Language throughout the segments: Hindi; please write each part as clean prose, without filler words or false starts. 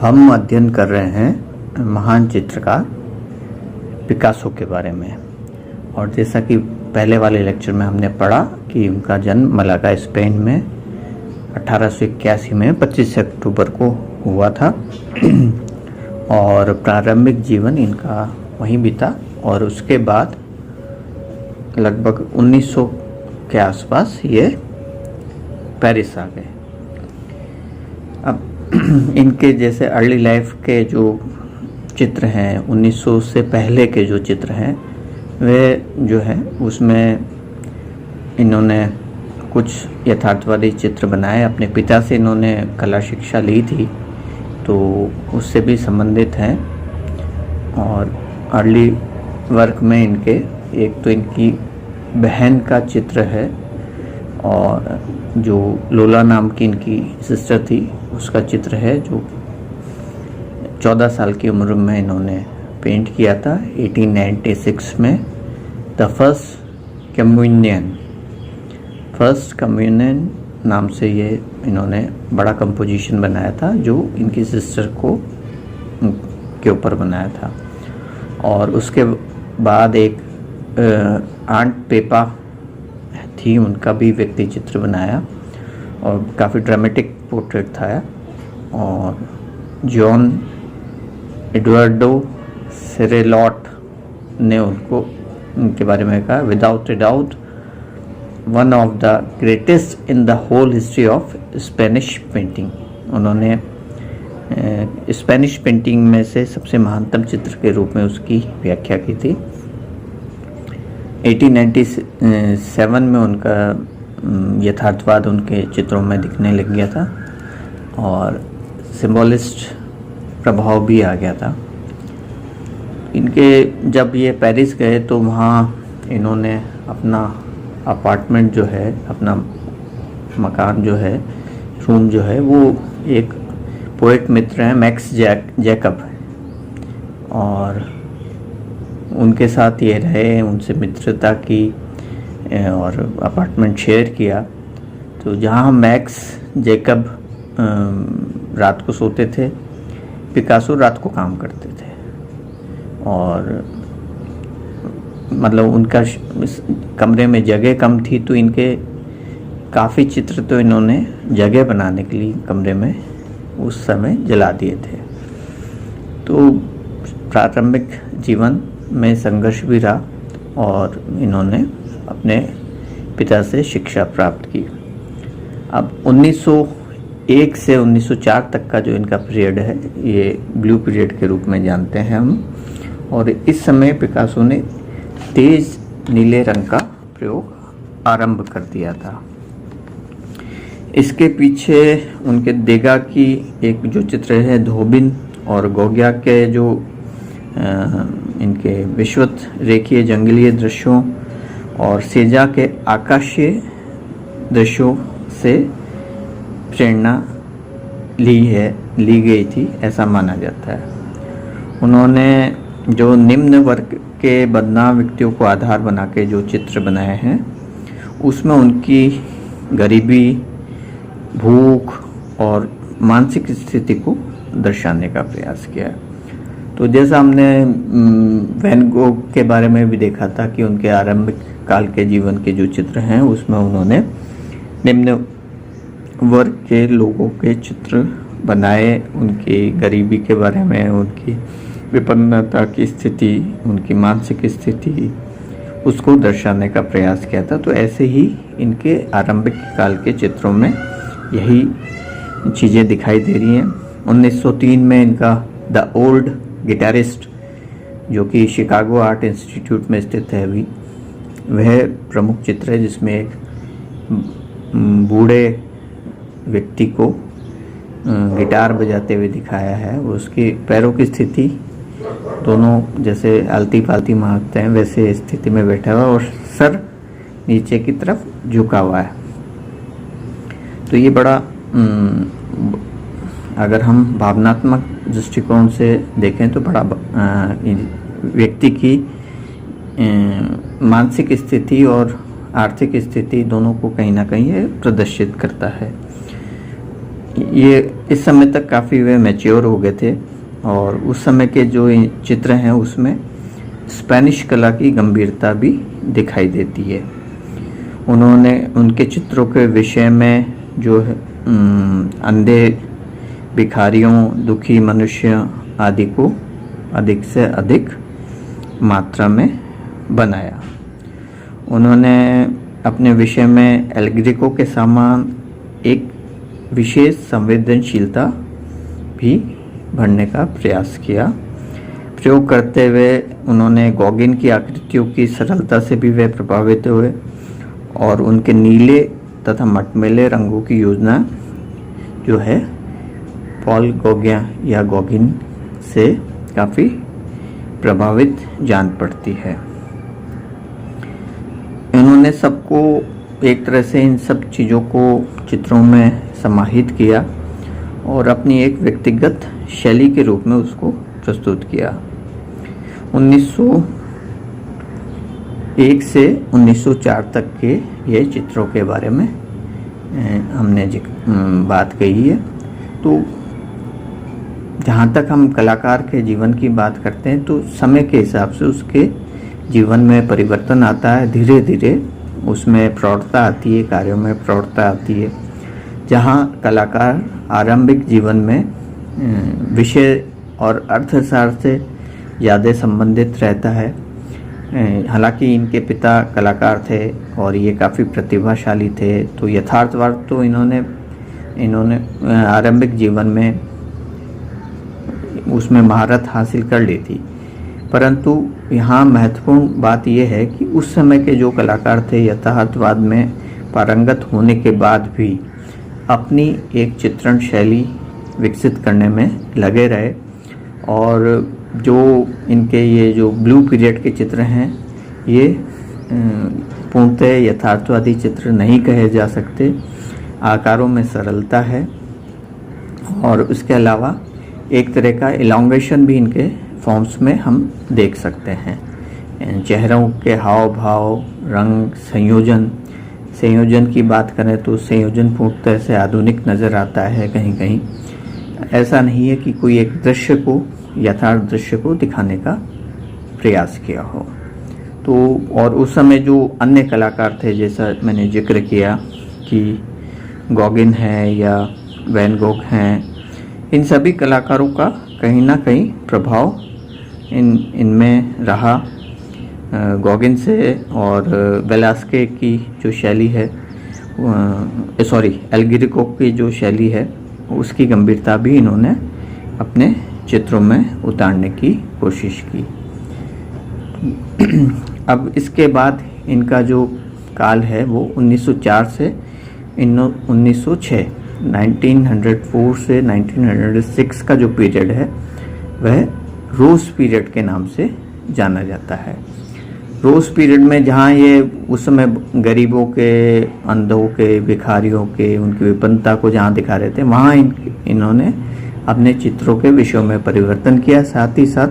हम अध्ययन कर रहे हैं महान चित्रकार पिकासो के बारे में। और जैसा कि पहले वाले लेक्चर में हमने पढ़ा कि उनका जन्म मलागा स्पेन में 1881 में 25 अक्टूबर को हुआ था और प्रारंभिक जीवन इनका वहीं बीता और उसके बाद लगभग 1900 के आसपास ये पेरिस आ गए। अब इनके जैसे अर्ली लाइफ के जो चित्र हैं 1900 से पहले के जो चित्र हैं वे जो है उसमें इन्होंने कुछ यथार्थवादी चित्र बनाए। अपने पिता से इन्होंने कला शिक्षा ली थी तो उससे भी संबंधित हैं। और अर्ली वर्क में इनके एक तो इनकी बहन का चित्र है और जो लोला नाम की इनकी सिस्टर थी उसका चित्र है जो 14 साल की उम्र में इन्होंने पेंट किया था 1896 में। द फर्स्ट कम्युनियन नाम से ये इन्होंने बड़ा कंपोजिशन बनाया था जो इनकी सिस्टर को के ऊपर बनाया था। और उसके बाद एक आंट पेपा थी, उनका भी व्यक्ति चित्र बनाया और काफ़ी ड्रामेटिक पोर्ट्रेट था। और जॉन एडवर्डो सेरेलॉट ने उनके बारे में कहा, without a doubt one of the greatest in the whole history of Spanish painting. उन्होंने स्पेनिश पेंटिंग में से सबसे महानतम चित्र के रूप में उसकी व्याख्या की थी। 1897 में उनका यथार्थवाद उनके चित्रों में दिखने लग गया था और सिंबलिस्ट प्रभाव भी आ गया था इनके। जब ये पेरिस गए तो वहाँ इन्होंने अपना अपार्टमेंट जो है, अपना मकान जो है, रूम जो है, वो एक पोएट मित्र हैं मैक्स जैकब और उनके साथ ये रहे, उनसे मित्रता की और अपार्टमेंट शेयर किया। तो जहाँ मैक्स जैकब रात को सोते थे, पिकासो रात को काम करते थे। और मतलब उनका कमरे में जगह कम थी तो इनके काफ़ी चित्र तो इन्होंने जगह बनाने के लिए कमरे में उस समय जला दिए थे। तो प्रारंभिक जीवन में संघर्ष भी रहा और इन्होंने अपने पिता से शिक्षा प्राप्त की। अब 1901 से 1904 तक का जो इनका पीरियड है ये ब्लू पीरियड के रूप में जानते हैं हम। और इस समय पिकासो ने तेज नीले रंग का प्रयोग आरंभ कर दिया था। इसके पीछे उनके देगा की एक जो चित्र है धोबिन और गोग्या के जो इनके विश्वत रेखीय जंगलीय दृश्यों और सेजा के आकाशीय दृश्यों से प्रेरणा ली गई थी, ऐसा माना जाता है। उन्होंने जो निम्न वर्ग के बदनाम व्यक्तियों को आधार बना के जो चित्र बनाए हैं उसमें उनकी गरीबी, भूख और मानसिक स्थिति को दर्शाने का प्रयास किया है। तो जैसा हमने वैन गोग के बारे में भी देखा था कि उनके आरंभिक काल के जीवन के जो चित्र हैं उसमें उन्होंने निम्न वर्ग के लोगों के चित्र बनाए, उनकी गरीबी के बारे में, उनकी विपन्नता की स्थिति, उनकी मानसिक स्थिति, उसको दर्शाने का प्रयास किया था। तो ऐसे ही इनके आरंभिक काल के चित्रों में यही चीज़ें दिखाई दे रही हैं। 1903 में इनका द ओल्ड गिटारिस्ट जो कि शिकागो आर्ट इंस्टीट्यूट में स्थित है अभी, वह प्रमुख चित्र है जिसमें एक बूढ़े व्यक्ति को गिटार बजाते हुए दिखाया है। उसके पैरों की स्थिति दोनों जैसे आलती पालती मारते हैं वैसे स्थिति में बैठा हुआ और सर नीचे की तरफ झुका हुआ है। तो ये बड़ा अगर हम भावनात्मक दृष्टिकोण से देखें तो बड़ा व्यक्ति की मानसिक स्थिति और आर्थिक स्थिति दोनों को कहीं ना कहीं ये प्रदर्शित करता है। ये इस समय तक काफ़ी वे मैच्योर हो गए थे और उस समय के जो चित्र हैं उसमें स्पेनिश कला की गंभीरता भी दिखाई देती है। उन्होंने उनके चित्रों के विषय में जो है अंधे, भिखारियों, दुखी मनुष्य आदि को अधिक से अधिक मात्रा में बनाया। उन्होंने अपने विषय में एल ग्रेको के समान एक विशेष संवेदनशीलता भी भरने का प्रयास किया। प्रयोग करते हुए उन्होंने गॉगिन की आकृतियों की सरलता से भी वे प्रभावित हुए और उनके नीले तथा मटमैले रंगों की योजना जो है पॉल गौगिन या गॉगिन से काफ़ी प्रभावित जान पड़ती है। इन्होंने सबको एक तरह से इन सब चीज़ों को चित्रों में समाहित किया और अपनी एक व्यक्तिगत शैली के रूप में उसको प्रस्तुत किया। 1901 से 1904 तक के ये चित्रों के बारे में हमने बात कही है। तो जहाँ तक हम कलाकार के जीवन की बात करते हैं तो समय के हिसाब से उसके जीवन में परिवर्तन आता है, धीरे धीरे उसमें प्रौढ़ता आती है, कार्यों में प्रौढ़ता आती है। जहाँ कलाकार आरंभिक जीवन में विषय और अर्थसार से ज़्यादा संबंधित रहता है। हालांकि इनके पिता कलाकार थे और ये काफ़ी प्रतिभाशाली थे, तो यथार्थवाद तो इन्होंने आरंभिक जीवन में उसमें महारत हासिल कर ली थी। परंतु यहाँ महत्वपूर्ण बात यह है कि उस समय के जो कलाकार थे यथार्थवाद में पारंगत होने के बाद भी अपनी एक चित्रण शैली विकसित करने में लगे रहे और जो इनके ये जो ब्लू पीरियड के चित्र हैं ये पूर्णतः यथार्थवादी चित्र नहीं कहे जा सकते। आकारों में सरलता है और उसके अलावा एक तरह का इलांगेशन भी इनके फॉर्म्स में हम देख सकते हैं। चेहरों के हाव भाव, रंग, संयोजन की बात करें तो संयोजन पूर्णतः से आधुनिक नज़र आता है। कहीं कहीं ऐसा नहीं है कि कोई एक दृश्य को, यथार्थ दृश्य को दिखाने का प्रयास किया हो। तो और उस समय जो अन्य कलाकार थे, जैसा मैंने जिक्र किया कि गॉगिन है या वैन गोग हैं, इन सभी कलाकारों का कहीं ना कहीं प्रभाव इनमें रहा। गॉगिन से और वेलास्के की जो शैली है, एल ग्रेको की जो शैली है, उसकी गंभीरता भी इन्होंने अपने चित्रों में उतारने की कोशिश की। अब इसके बाद इनका जो काल है वो 1904 से 1906, 1904 से 1906 का जो पीरियड है वह रोज़ पीरियड के नाम से जाना जाता है। रोज़ पीरियड में जहाँ ये उस समय गरीबों के, अंधों के, भिखारियों के, उनकी विपन्नता को जहाँ दिखा रहे थे, वहाँ इन्होंने अपने चित्रों के विषयों में परिवर्तन किया। साथ ही साथ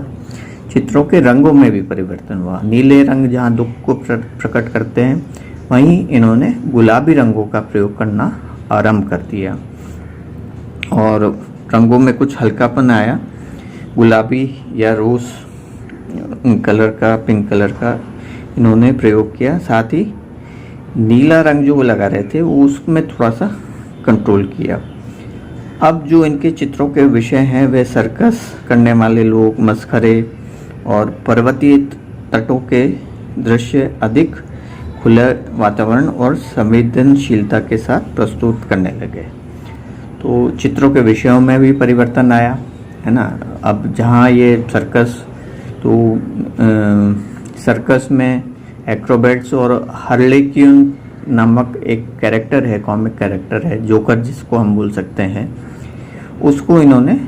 चित्रों के रंगों में भी परिवर्तन हुआ। नीले रंग जहाँ दुख को प्रकट करते हैं, वहीं इन्होंने गुलाबी रंगों का प्रयोग करना आरंभ कर दिया और रंगों में कुछ हल्कापन आया। गुलाबी या रोज़ कलर का, पिंक कलर का इन्होंने प्रयोग किया। साथ ही नीला रंग जो वो लगा रहे थे वो उसमें थोड़ा सा कंट्रोल किया। अब जो इनके चित्रों के विषय हैं वे सर्कस करने वाले लोग, मस्खरे और पर्वतीय तटों के दृश्य अधिक खुले वातावरण और संवेदनशीलता के साथ प्रस्तुत करने लगे। तो चित्रों के विषयों में भी परिवर्तन आया, है ना। अब जहाँ ये सर्कस, तो सर्कस में एक्रोबैट्स और हार्लेक्विन नामक एक कैरेक्टर है, कॉमिक कैरेक्टर है, जोकर जिसको हम बोल सकते हैं, उसको इन्होंने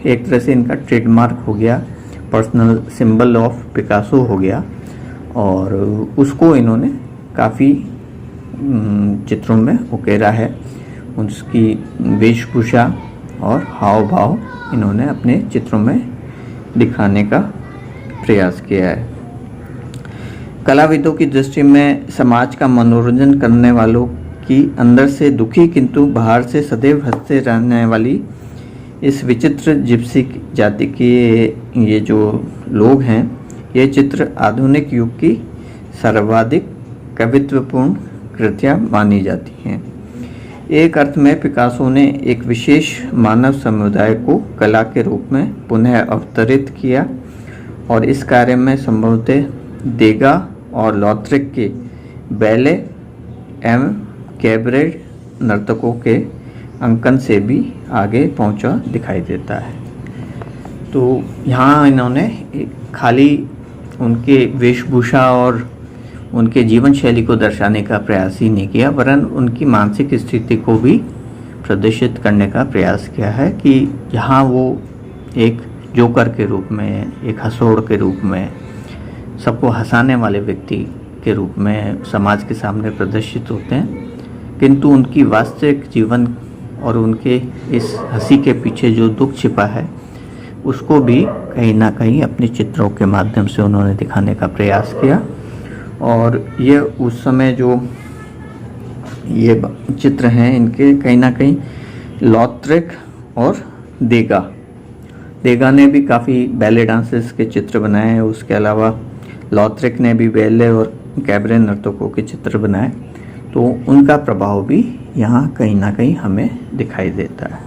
एक तरह से इनका ट्रेडमार्क हो गया, पर्सनल सिंबल ऑफ पिकासो हो गया और उसको इन्होंने काफ़ी चित्रों में उकेरा है। उसकी वेशभूषा और हाव भाव इन्होंने अपने चित्रों में दिखाने का प्रयास किया है। कलाविदों की दृष्टि में समाज का मनोरंजन करने वालों की अंदर से दुखी किंतु बाहर से सदैव हंसते रहने वाली इस विचित्र जिप्सी जाति के ये जो लोग हैं, ये चित्र आधुनिक युग की सर्वाधिक कवित्वपूर्ण कृतियाँ मानी जाती हैं। एक अर्थ में पिकासो ने एक विशेष मानव समुदाय को कला के रूप में पुनः अवतरित किया और इस कार्य में संभवतः देगा और लॉथरिक के बैले एवं कैबरे नर्तकों के अंकन से भी आगे पहुंचा दिखाई देता है। तो यहाँ इन्होंने खाली उनके वेशभूषा और उनके जीवन शैली को दर्शाने का प्रयास ही नहीं किया, वरन उनकी मानसिक स्थिति को भी प्रदर्शित करने का प्रयास किया है कि जहाँ वो एक जोकर के रूप में, एक हंसोड़ के रूप में, सबको हंसाने वाले व्यक्ति के रूप में समाज के सामने प्रदर्शित होते हैं, किंतु उनकी वास्तविक जीवन और उनके इस हंसी के पीछे जो दुख छिपा है उसको भी कहीं ना कहीं अपने चित्रों के माध्यम से उन्होंने दिखाने का प्रयास किया। और ये उस समय जो ये चित्र हैं इनके कहीं ना कहीं लॉथरिक और देगा ने भी काफ़ी बैले डांसेस के चित्र बनाए हैं। उसके अलावा लॉथरिक ने भी बैले और कैबरे नर्तकों के चित्र बनाए, तो उनका प्रभाव भी यहाँ कहीं ना कहीं हमें दिखाई देता है।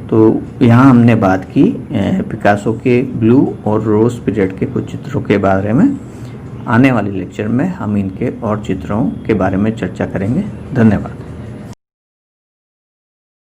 तो यहाँ हमने बात की पिकासो के ब्लू और रोज पीरियड के कुछ चित्रों के बारे में। आने वाले लेक्चर में हम इनके और चित्रों के बारे में चर्चा करेंगे। धन्यवाद।